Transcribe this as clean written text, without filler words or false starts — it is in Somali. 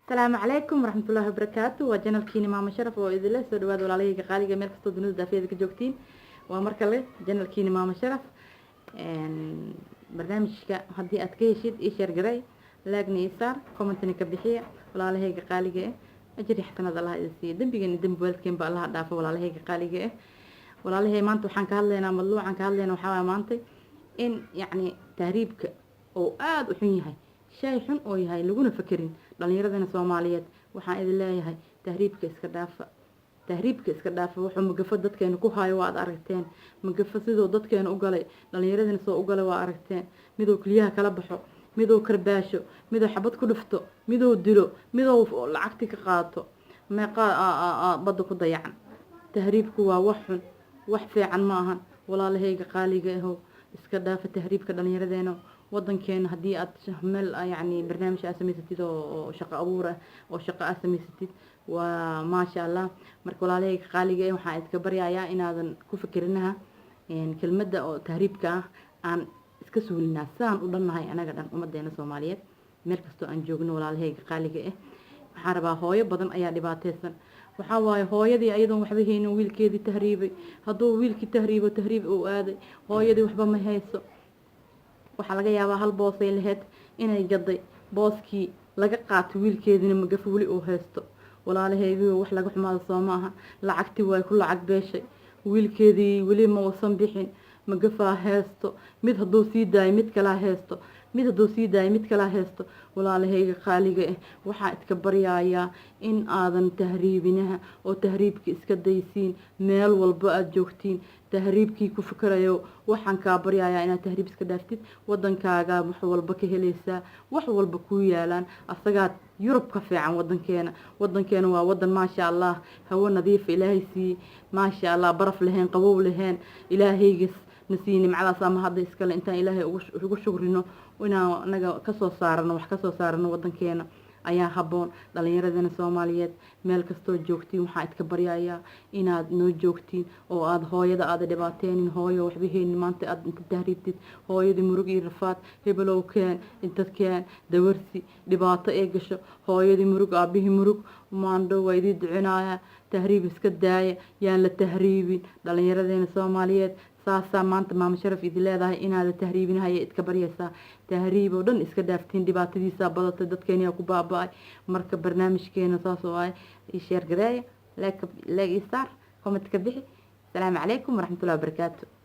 السلام عليكم ورحمة الله وبركاته وجنال كيني ماما شرف وإذا الله سود واد ولا ليه قالي جميل كستو دنوز دافية ذيك جوكتين ومركله جنال كيني ماما شرف برنامج هدي أتكيشيد إيشير جراي لاقني إيسار كومنتني كبحية ولا ليه قالي جه أجري حسنا الله إذا دم بيجي دم بولد كين بقى الله دافع ولا ليه قالي جه ولا ليه مانتو حن كهلنا ملوع عن كهلنا وحوا مانتي إن يعني تهريبك أو آد وحنيها شيء حن أو يهاي لقونا فكرين dhalinyarada Soomaaliyeed waxaan idin leeyahay tahriibka iska dhaafa wuxuu magafo dadkeena ku hayo waad aragteen magafo sidoo dadkeena u galay dhalinyarada soo u galay waa aragteen midoo kaliya kala baxo midoo karbaasho midoo xabad ku dhufto midoo dilo midoo lacagti ka qaato meeqa bad ku dayacan tahriibku waa wax xun wax fiican ma ahan walaalahayga qaaliga ah iska dhaafa tahriibka dhalinyaradeena waddankeena haddii aad meel yani barnaamij aad samaysatid oo shaqo abuur ah oo shaqo aad samaysatid waa maasha allah marka walaalahayga qaaliga ah waxaan idinka baryayaa inaadan ku fikirinaha kelmadda oo tahriibka ah aan iska suulinaa saan u dhannahay anaga dhan ummadeena Soomaaliyeed meel kastoo aan joogno walaalahayga qaaliga ah waxaan rabaa hooyo badan ayaa dhibaataysan waxaa waaye hooyadii ayadoon waxba haynin wiilkeedii tahriibay hadduu wiilkii tahriib uu aaday hooyadii waxba ma hayso waxaa laga yaabaa hal boos ay lahayd inay gaday booskii laga qaato wiilkeedina magafo weli uu haysto walaalahaygu wax laga xumaado soo maaha lacagtii way ku lacag beeshay wiilkeedii weli ma wasan bixin magafaa haysto mid hadduu sii daayo mid kala haysto walaalahayga qaaliga ah waxaa idka baryayaa in aadan tahriibinaha oo tahriibka iska daysiin meel walba aad joogtiin tahriibkii ku fikirayo waxaan ka baryayaa inaad tahriib iska dhaaftid wadankaaga wax walba ka helaysaa wax walba ku yaalaan asagaad Yurub ka fiican wadankeena waa wadan maasha Allah hawo nadiif ilaahay si maasha Allah baraf lahayn qabow lahayn ilaahayga nasiini macalaas ama hadda iskale intaan ilaahay ugu shukrino inaan anaga ka soo saarno wadankeena ayaa haboon dhalinyaradena Soomaaliyeed meel kastoo joogtiin waxaa idka baryayaa inaad noo joogtiin oo aad hooyada aad dhibaateenin hooyo waxba heenin maanta aad inta tahriibtid hooyadii murug iyo rafaad hebelow keen intadkeen dawarsi dhibaato ee gasho hooyadii murug aabihii murug maandho way idin ducinaya tahriib iska daaya yaan la tahriibin dhalinyaradena Soomaaliyeed saasa maanta maama sharaf idin leedahay inaad tahriibinahay idka baryaysaa tahriib oo dhan iska dhaaftiin dhibaatadiisa badatay dadkeena ku baaba'ay marka barnaamijkeena saas oo ay share gareey like isar comment ka bixi السلام عليكم ورحمة الله وبركاته